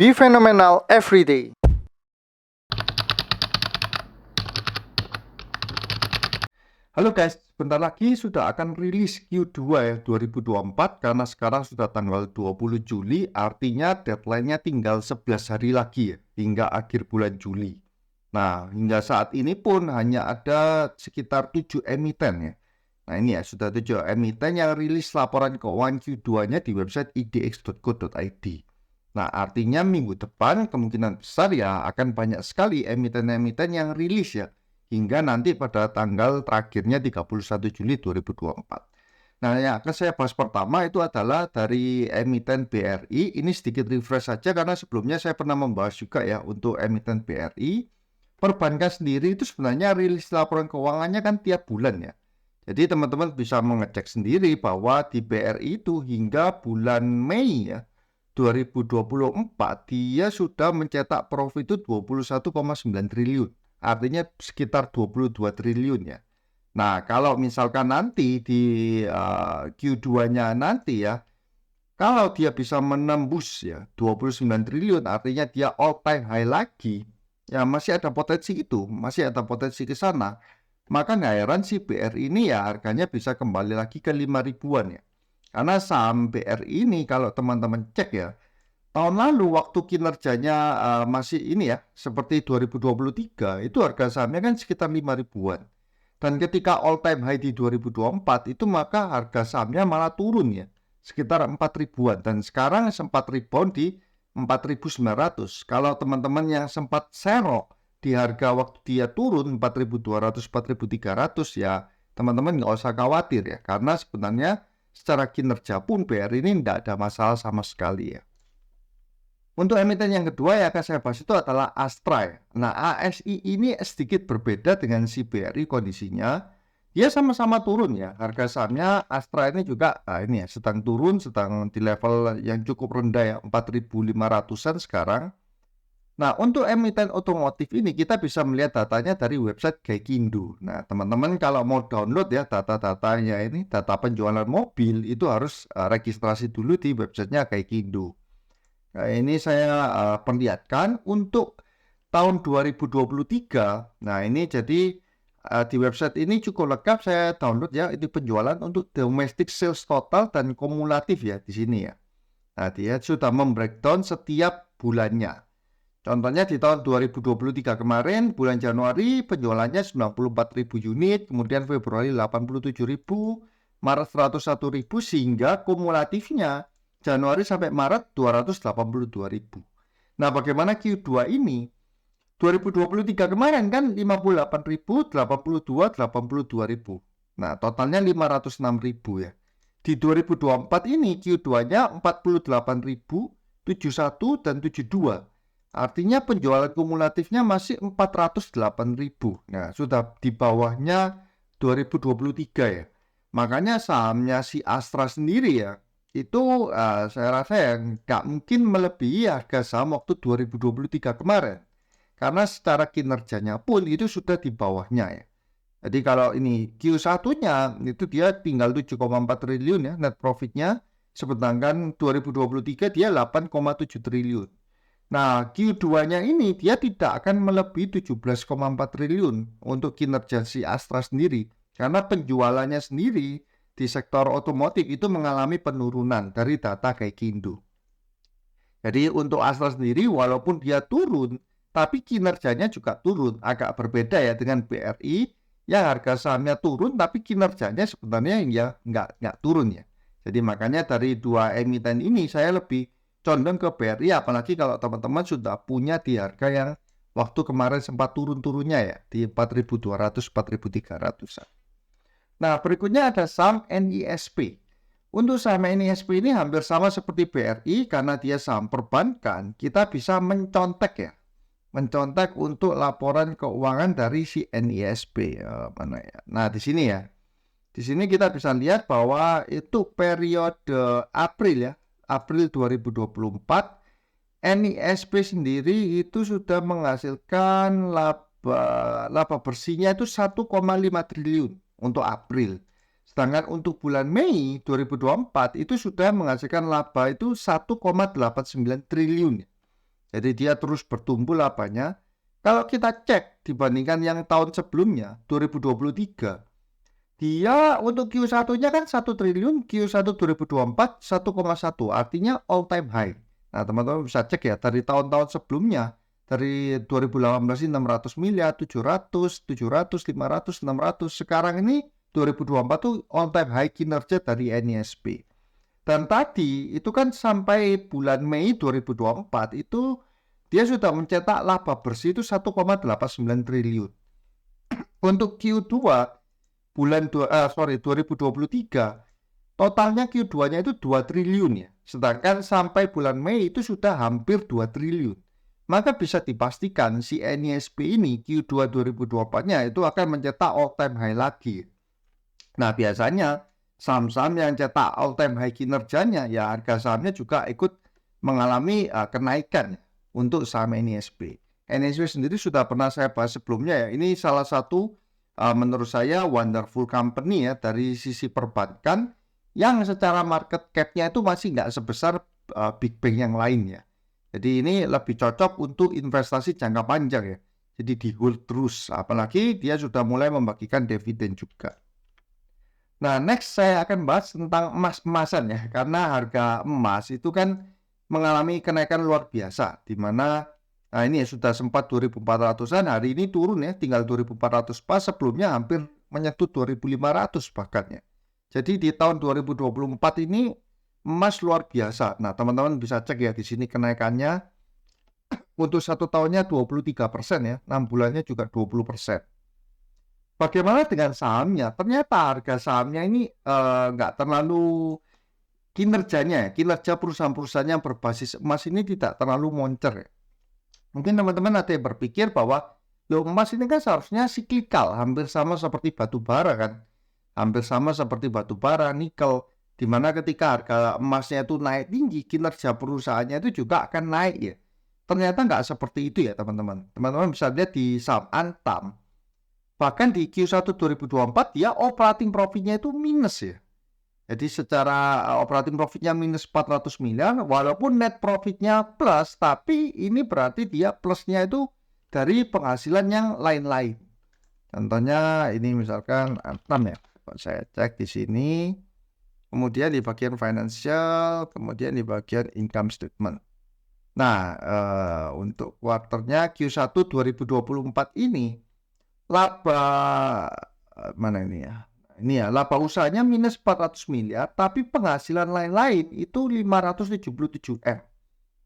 Be phenomenal every day. Halo guys, bentar lagi sudah akan rilis Q2 ya 2024 karena sekarang sudah tanggal 20 Juli, artinya deadline-nya tinggal 11 hari lagi ya, hingga akhir bulan Juli. Nah, hingga saat ini pun hanya ada sekitar 7 emiten ya. Nah ini ya, sudah 7 emiten yang rilis laporan keuangan Q2-nya di website idx.co.id. Nah, artinya minggu depan kemungkinan besar ya akan banyak sekali emiten-emiten yang rilis ya, hingga nanti pada tanggal terakhirnya 31 Juli 2024. Nah, yang akan saya bahas pertama itu adalah dari emiten BRI. Ini sedikit refresh saja karena sebelumnya saya pernah membahas juga ya untuk emiten BRI. Perbankan sendiri itu sebenarnya rilis laporan keuangannya kan tiap bulan ya. Jadi teman-teman bisa mengecek sendiri bahwa di BRI itu hingga bulan Mei ya 2024 dia sudah mencetak profit itu 21,9 triliun. Artinya sekitar 22 triliun ya. Nah, kalau misalkan nanti di Q2-nya nanti ya, kalau dia bisa menembus ya 29 triliun, artinya dia all time high lagi, ya masih ada potensi itu, masih ada potensi ke sana. Maka nggak heran sih BRI ini ya harganya bisa kembali lagi ke 5 ribuan ya. Karena saham BRI ini kalau teman-teman cek ya, tahun lalu waktu kinerjanya masih ini ya, seperti 2023, itu harga sahamnya kan sekitar 5 ribuan. Dan ketika all time high di 2024 itu maka harga sahamnya malah turun ya, sekitar 4 ribuan. Dan sekarang sempat rebound di 4.900. Kalau teman-teman yang sempat serok di harga waktu dia turun 4.200, 4.300 ya, teman-teman nggak usah khawatir ya. Karena sebenarnya secara kinerja pun BRI ini tidak ada masalah sama sekali ya. Untuk emiten yang kedua yang akan saya bahas itu adalah Astra ya. Nah, ASI ini sedikit berbeda dengan si BRI kondisinya. Dia sama-sama turun ya. Harga sahamnya Astra ini juga ini ya, sedang turun, sedang di level yang cukup rendah ya, 4.500-an sekarang. Nah, untuk emiten otomotif ini kita bisa melihat datanya dari website Gaikindo. Nah, teman-teman kalau mau download ya data-datanya ini, data penjualan mobil itu harus registrasi dulu di websitenya Gaikindo. Nah, ini saya perlihatkan untuk tahun 2023. Nah, ini jadi di website ini cukup lengkap saya download ya, itu penjualan untuk domestic sales total dan kumulatif ya di sini ya. Nah, dia sudah membreakdown setiap bulannya. Contohnya di tahun 2023 kemarin, bulan Januari penjualannya 94.000 unit, kemudian Februari 87.000, Maret 101.000, sehingga kumulatifnya Januari sampai Maret 282.000. Nah, bagaimana Q2 ini? 2023 kemarin kan 58.000, 82, 82.000. Nah, totalnya 506.000 ya. Di 2024 ini Q2-nya 48.000, 71 dan 72. Artinya penjualan kumulatifnya masih 408.000. Nah, sudah di bawahnya 2023 ya. Makanya sahamnya si Astra sendiri ya, itu saya rasa ya nggak mungkin melebihi harga saham waktu 2023 kemarin. Karena secara kinerjanya pun itu sudah di bawahnya ya. Jadi kalau ini Q1-nya itu dia tinggal 7,4 triliun ya net profitnya. Sedangkan 2023 dia 8,7 triliun. Nah, Q2-nya ini dia tidak akan melebihi 17,4 triliun untuk kinerja si Astra sendiri. Karena penjualannya sendiri di sektor otomotif itu mengalami penurunan dari data Gaikindo. Jadi untuk Astra sendiri walaupun dia turun, tapi kinerjanya juga turun. Agak berbeda ya dengan BRI yang harga sahamnya turun tapi kinerjanya sebenarnya ya nggak turun ya. Jadi makanya dari dua emiten ini saya lebih condong ke BRI, apalagi kalau teman-teman sudah punya di harga yang waktu kemarin sempat turun-turunnya ya di 4.200, 4.300. Nah, berikutnya ada saham NISP. Untuk saham NISP ini hampir sama seperti BRI karena dia saham perbankan, kita bisa mencontek ya. Mencontek untuk laporan keuangan dari si NISP. Mana ya? Nah, di sini ya. Di sini kita bisa lihat bahwa itu periode April ya. April 2024, NISP sendiri itu sudah menghasilkan laba bersihnya itu 1,5 triliun untuk April. Sedangkan untuk bulan Mei 2024 itu sudah menghasilkan laba itu 1,89 triliun. Jadi dia terus bertumbuh labanya. Kalau kita cek dibandingkan yang tahun sebelumnya, 2023, dia untuk Q1-nya kan 1 triliun, Q1 2024 1,1, artinya all time high. Nah, teman-teman bisa cek ya, dari tahun-tahun sebelumnya, dari 2018 ini 600 miliar, 700, 700, 500, 600. Sekarang ini 2024 tuh all time high kinerja dari NISP. Dan tadi itu kan sampai bulan Mei 2024 itu dia sudah mencetak laba bersih itu 1,89 triliun. Untuk Q2 2023 totalnya Q2-nya itu 2 triliun ya. Sedangkan sampai bulan Mei itu sudah hampir 2 triliun. Maka bisa dipastikan si NISP ini Q2 2024-nya itu akan mencetak all time high lagi. Nah, biasanya saham-saham yang cetak all time high kinerjanya ya harga sahamnya juga ikut mengalami kenaikan untuk saham NISP. NISP sendiri sudah pernah saya bahas sebelumnya ya. Ini salah satu menurut saya wonderful company ya dari sisi perbankan yang secara market cap-nya itu masih nggak sebesar big bank yang lainnya. Jadi ini lebih cocok untuk investasi jangka panjang ya. Jadi di hold terus, apalagi dia sudah mulai membagikan dividen juga. Nah, next saya akan bahas tentang emas-emasan ya, karena harga emas itu kan mengalami kenaikan luar biasa, di mana nah ini ya, sudah sempat 2.400-an, hari ini turun ya, tinggal 2.400 pas, sebelumnya hampir menyentuh 2.500 bahkan ya. Jadi di tahun 2024 ini emas luar biasa. Nah, teman-teman bisa cek ya di sini kenaikannya untuk 1 tahunnya 23% ya, 6 bulannya juga 20%. Bagaimana dengan sahamnya? Ternyata harga sahamnya ini nggak terlalu kinerjanya, kinerja perusahaan-perusahaan yang berbasis emas ini tidak terlalu moncer ya. Mungkin teman-teman ada yang berpikir bahwa emas ini kan seharusnya siklikal, hampir sama seperti batu bara kan. Hampir sama seperti batu bara, nikel, di mana ketika harga emasnya itu naik tinggi, kinerja perusahaannya itu juga akan naik ya. Ternyata nggak seperti itu ya teman-teman. Teman-teman bisa lihat di saham Antam. Bahkan di Q1 2024 dia operating profitnya itu minus ya. Jadi secara operating profitnya minus 400 miliar, walaupun net profitnya plus, tapi ini berarti dia plusnya itu dari penghasilan yang lain-lain. Contohnya ini misalkan Antam ya. Saya cek di sini, kemudian di bagian financial, kemudian di bagian income statement. Nah, untuk kuarternya Q1 2024 ini, laba mana ini ya? Ini ya, laba usahanya minus 400 miliar, tapi penghasilan lain-lain itu 577 M.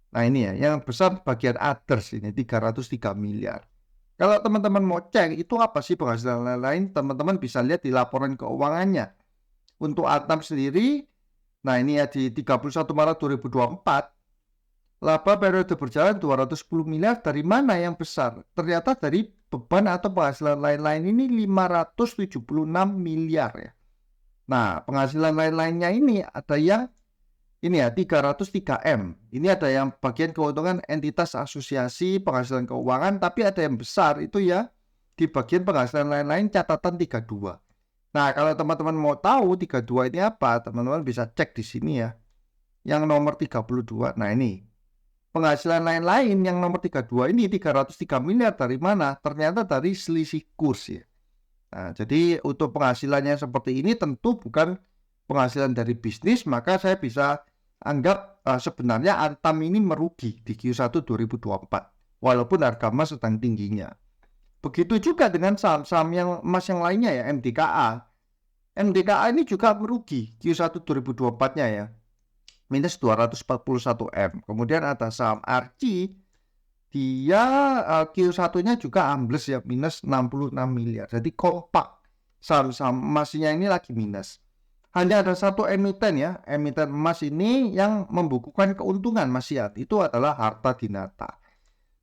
Nah ini ya, yang besar bagian others ini 303 miliar. Kalau teman-teman mau cek itu apa sih penghasilan lain-lain, teman-teman bisa lihat di laporan keuangannya. Untuk Antam sendiri, nah ini ya di 31 Maret 2024, laba periode berjalan 210 miliar, dari mana yang besar? Ternyata dari beban atau penghasilan lain-lain ini 576 miliar ya. Nah, penghasilan lain-lainnya ini ada yang ini ya 303 M. Ini ada yang bagian keuntungan entitas asosiasi penghasilan keuangan, tapi ada yang besar itu ya di bagian penghasilan lain-lain catatan 32. Nah, kalau teman-teman mau tahu 32 ini apa, teman-teman bisa cek di sini ya. Yang nomor 32. Nah, ini penghasilan lain-lain yang nomor 32 ini 303 miliar dari mana? Ternyata dari selisih kurs ya. Nah, jadi untuk penghasilannya seperti ini tentu bukan penghasilan dari bisnis, maka saya bisa anggap sebenarnya Antam ini merugi di Q1 2024 walaupun harga emas sedang tingginya. Begitu juga dengan saham-saham yang emas yang lainnya ya, MDKA. MDKA ini juga merugi Q1 2024-nya ya. Minus 241 M. Kemudian ada saham RC, dia Q1-nya juga ambles ya, minus 66 miliar. Jadi kompak saham-saham emasnya ini lagi minus. Hanya ada satu emiten ya, emiten emas ini yang membukukan keuntungan masih ada, itu adalah Harta Dinata.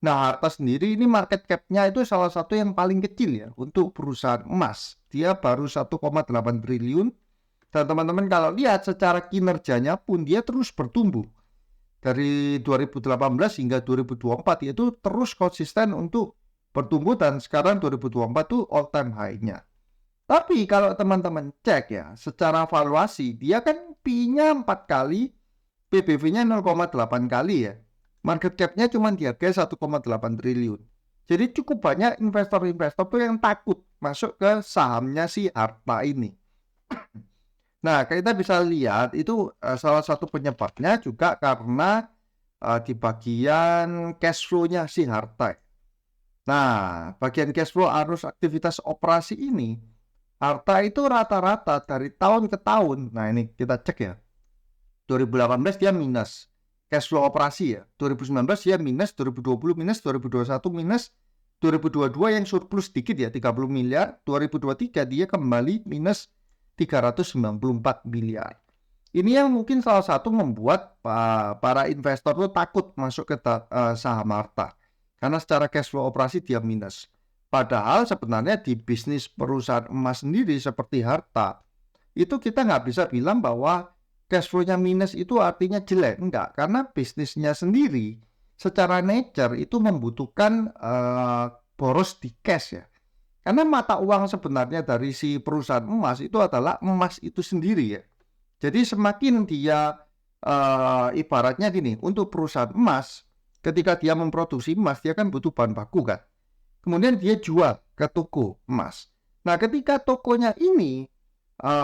Nah, Harta sendiri ini market cap-nya itu salah satu yang paling kecil ya untuk perusahaan emas. Dia baru 1,8 triliun. Dan teman-teman kalau lihat secara kinerjanya pun dia terus bertumbuh. Dari 2018 hingga 2024 itu terus konsisten untuk bertumbuh dan sekarang 2024 itu all time high-nya. Tapi kalau teman-teman cek ya, secara valuasi dia kan PI-nya 4 kali, PBV-nya 0,8 kali ya. Market cap-nya cuma dihargai 1,8 triliun. Jadi cukup banyak investor-investor tuh yang takut masuk ke sahamnya si Harta ini. Nah, kita bisa lihat itu salah satu penyebabnya juga karena di bagian cash flow-nya si Harta. Nah, bagian cash flow arus aktivitas operasi ini, Harta itu rata-rata dari tahun ke tahun. Nah, ini kita cek ya. 2018 dia minus cash flow operasi ya. 2019 dia minus, 2020 minus, 2021 minus, 2022 yang surplus sedikit ya, 30 miliar. 2023 dia kembali minus 394 miliar. Ini yang mungkin salah satu membuat para investor itu takut masuk ke saham Harta. Karena secara cash flow operasi dia minus. Padahal sebenarnya di bisnis perusahaan emas sendiri seperti Harta, itu kita nggak bisa bilang bahwa cash flow-nya minus itu artinya jelek. Enggak, karena bisnisnya sendiri secara nature itu membutuhkan boros di cash ya. Karena mata uang sebenarnya dari si perusahaan emas itu adalah emas itu sendiri ya. Jadi semakin dia ibaratnya gini, untuk perusahaan emas, ketika dia memproduksi emas, dia kan butuh bahan baku kan. Kemudian dia jual ke toko emas. Nah, ketika tokonya ini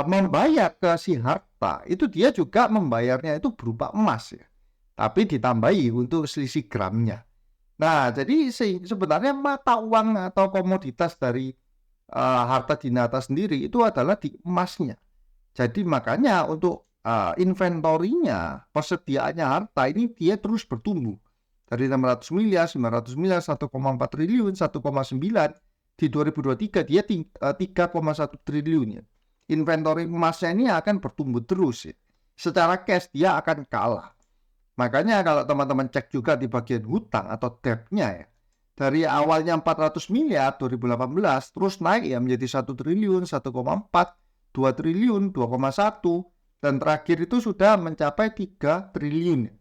membayar ke si Harta, itu dia juga membayarnya itu berupa emas ya. Tapi ditambahi untuk selisih gramnya. Nah, jadi sebenarnya mata uang atau komoditas dari Harta Dinata sendiri itu adalah di emasnya. Jadi makanya untuk inventorinya, persediaannya Harta ini dia terus bertumbuh. Dari 600 miliar, 900 miliar, 1,4 triliun, 1,9. Di 2023 dia 3,1 triliun ya. Inventory emasnya ini akan bertumbuh terus ya. Secara cash dia akan kalah. Makanya kalau teman-teman cek juga di bagian hutang atau debt-nya ya. Dari awalnya 400 miliar 2018 terus naik ya menjadi 1 triliun, 1,4, 2 triliun, 2,1 dan terakhir itu sudah mencapai 3 triliun.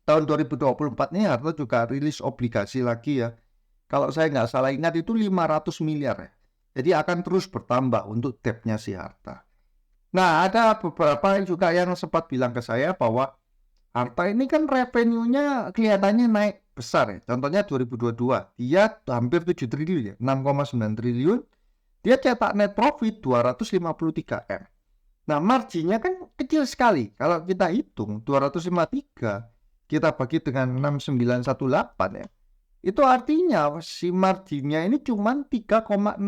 Tahun 2024 ini Harta juga rilis obligasi lagi ya. Kalau saya nggak salah ingat itu 500 miliar ya. Jadi akan terus bertambah untuk debt-nya si Harta. Nah, ada beberapa juga yang sempat bilang ke saya bahwa Harta ini kan revenue-nya kelihatannya naik besar ya. Contohnya 2022, dia hampir 7 triliun ya, 6,9 triliun. Dia cetak net profit 253 M. Nah, marginnya kan kecil sekali. Kalau kita hitung 253 kita bagi dengan 6918 ya. Itu artinya si marginnya ini cuma 3,6%.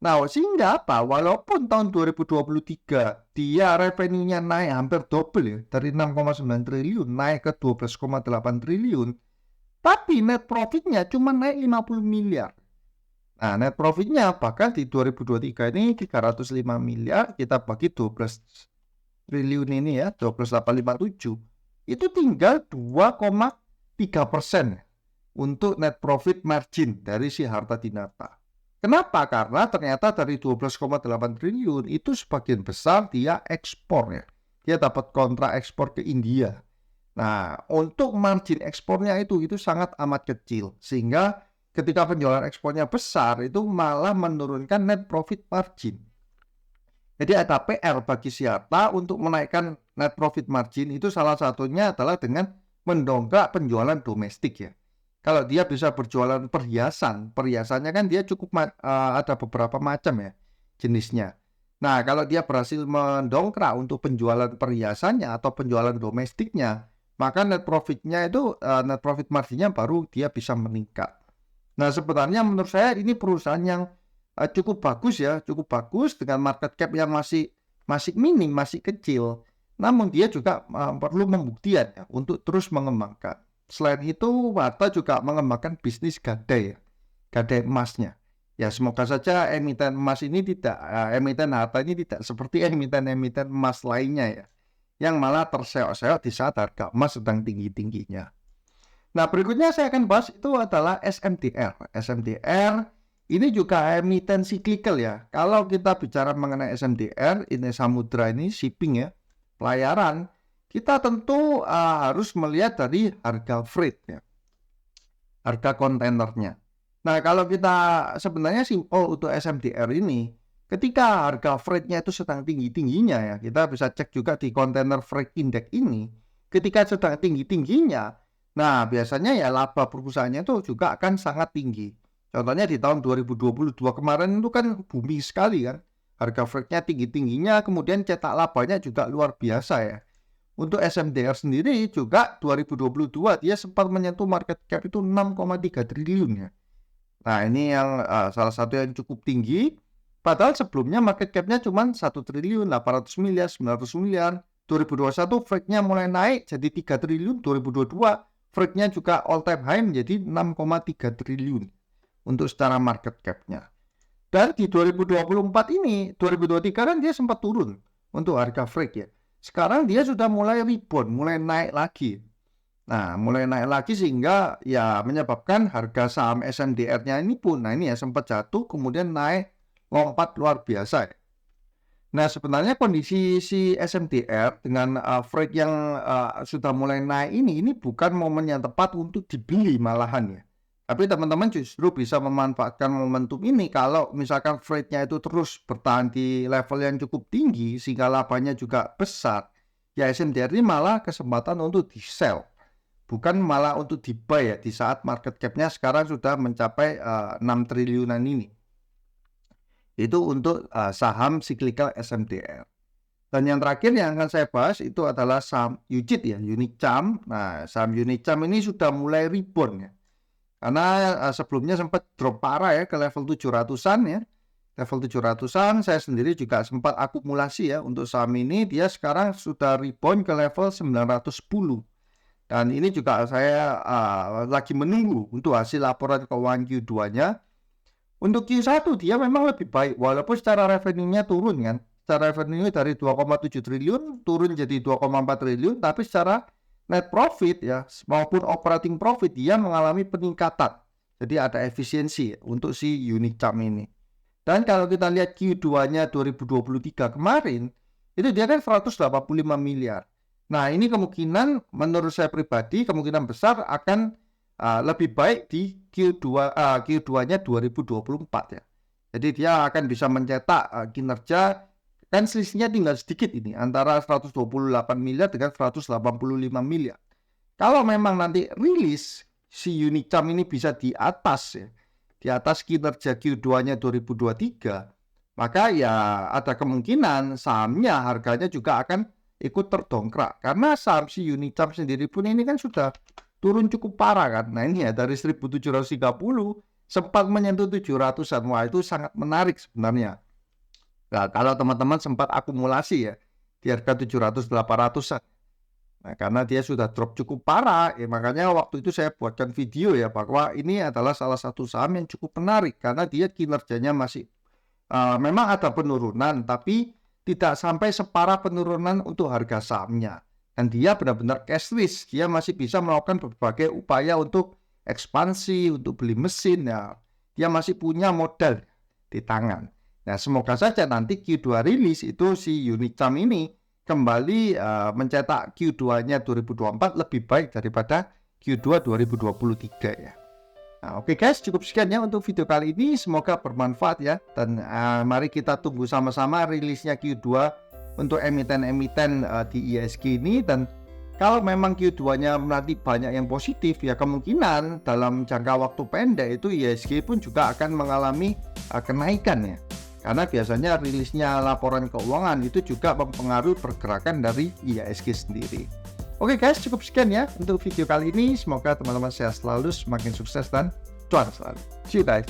Nah, sehingga apa? Walaupun tahun 2023 dia revenue-nya naik hampir double ya, dari 6,9 triliun naik ke 12,8 triliun, tapi net profit-nya cuma naik 50 miliar. Nah, net profit-nya bahkan di 2023 ini 305 miliar, kita bagi 12 triliun ini ya, 12,857. Itu tinggal 2,3% untuk net profit margin dari si Harta Dinata. Kenapa? Karena ternyata dari 12,8 triliun itu sebagian besar dia ekspor ya. Dia dapat kontrak ekspor ke India. Nah, untuk margin ekspornya itu sangat amat kecil. Sehingga ketika penjualan ekspornya besar itu malah menurunkan net profit margin. Jadi ada PR bagi si Harta untuk menaikkan net profit margin itu salah satunya adalah dengan mendongkrak penjualan domestik ya. Kalau dia bisa berjualan perhiasannya kan dia cukup ada beberapa macam ya jenisnya. Nah, kalau dia berhasil mendongkrak untuk penjualan perhiasannya atau penjualan domestiknya, maka net profitnya itu net profit marginnya baru dia bisa meningkat. Nah, sebenarnya menurut saya ini perusahaan yang cukup bagus ya, cukup bagus dengan market cap yang masih minim, masih kecil. Namun dia juga perlu pembuktian ya untuk terus mengembangkan. Selain itu, Harta juga mengembangkan bisnis gadai ya, gadai emasnya. Ya, semoga saja emiten emas ini emiten Harta ini tidak seperti emiten-emiten emas lainnya ya, yang malah terseok-seok di saat harga emas sedang tinggi-tingginya. Nah, berikutnya saya akan bahas itu adalah SMDR. SMDR ini juga emiten cyclical ya. Kalau kita bicara mengenai SMDR, ini samudra ini shipping ya, pelayaran, kita tentu harus melihat dari harga freight ya, harga kontainernya. Nah, kalau kita sebenarnya simpel untuk SMDR ini, ketika harga freight-nya itu sedang tinggi-tingginya ya, kita bisa cek juga di container freight index ini, ketika sedang tinggi-tingginya, nah biasanya ya laba perusahaannya itu juga akan sangat tinggi. Contohnya di tahun 2022 kemarin itu kan booming sekali kan. Harga freightnya tinggi-tingginya, kemudian cetak labanya juga luar biasa ya. Untuk SMDR sendiri juga 2022 dia sempat menyentuh market cap itu 6,3 triliun ya. Nah ini yang salah satu yang cukup tinggi. Padahal sebelumnya market cap-nya cuma 1 triliun, 800 miliar, 900 miliar. 2021 freightnya mulai naik jadi 3 triliun, 2022 freightnya juga all time high menjadi 6,3 triliun untuk secara market cap-nya. Dan di 2024 ini, 2023 kan dia sempat turun untuk harga freight ya. Sekarang dia sudah mulai rebound, mulai naik lagi. Nah, mulai naik lagi sehingga ya menyebabkan harga saham SMDR-nya ini pun, nah ini ya sempat jatuh kemudian naik lompat luar biasa ya. Nah, sebenarnya kondisi si SMDR dengan freight yang sudah mulai naik ini bukan momen yang tepat untuk dibeli malahan ya. Tapi teman-teman justru bisa memanfaatkan momentum ini kalau misalkan freight-nya itu terus bertahan di level yang cukup tinggi sehingga labanya juga besar. Ya SMDR ini malah kesempatan untuk di-sell. Bukan malah untuk di-buy ya di saat market cap-nya sekarang sudah mencapai 6 triliunan ini. Itu untuk saham cyclical SMDR. Dan yang terakhir yang akan saya bahas itu adalah saham UCIT ya, Unicam. Nah, saham Unicam ini sudah mulai rebound ya. Karena sebelumnya sempat drop parah ya ke level 700-an ya. Level 700-an saya sendiri juga sempat akumulasi ya untuk saham ini. Dia sekarang sudah rebound ke level 910. Dan ini juga saya lagi menunggu untuk hasil laporan keuangan Q2-nya. Untuk Q1 dia memang lebih baik walaupun secara revenue-nya turun kan. Secara revenue dari 2,7 triliun turun jadi 2,4 triliun, tapi secara net profit ya maupun operating profit dia mengalami peningkatan. Jadi ada efisiensi untuk si Unicam ini. Dan kalau kita lihat Q2-nya 2023 kemarin, itu dia kan 185 miliar. Nah, ini kemungkinan menurut saya pribadi kemungkinan besar akan lebih baik di Q2-nya 2024 ya. Jadi dia akan bisa mencetak kinerja. Kan selisihnya tinggal sedikit ini antara 128 miliar dengan 185 miliar. Kalau memang nanti rilis si Unicam ini bisa di atas ya, di atas kinerja Q2-nya 2023, maka ya ada kemungkinan sahamnya harganya juga akan ikut terdongkrak. Karena saham si Unicam sendiri pun ini kan sudah turun cukup parah kan. Nah ini ya dari 1730 sempat menyentuh 700-an. Wah itu sangat menarik sebenarnya. Nah, kalau teman-teman sempat akumulasi ya di harga 700-800-an. Nah, karena dia sudah drop cukup parah, ya makanya waktu itu saya buatkan video ya bahwa ini adalah salah satu saham yang cukup menarik karena dia kinerjanya masih memang ada penurunan tapi tidak sampai separah penurunan untuk harga sahamnya. Dan dia benar-benar cash rich, dia masih bisa melakukan berbagai upaya untuk ekspansi, untuk beli mesin ya. Dia masih punya modal di tangan. Nah, semoga saja nanti Q2 rilis itu si Unicam ini kembali mencetak Q2-nya 2024 lebih baik daripada Q2 2023 ya. Nah, oke guys, cukup sekian ya untuk video kali ini. Semoga bermanfaat ya. Dan mari kita tunggu sama-sama rilisnya Q2 untuk emiten-emiten di IHSG ini. Dan kalau memang Q2-nya nanti banyak yang positif ya kemungkinan dalam jangka waktu pendek itu IHSG pun juga akan mengalami kenaikan ya. Karena biasanya rilisnya laporan keuangan itu juga mempengaruhi pergerakan dari IHSG sendiri. Oke guys, cukup sekian ya untuk video kali ini. Semoga teman-teman sehat selalu, semakin sukses dan cuan selalu. See you guys.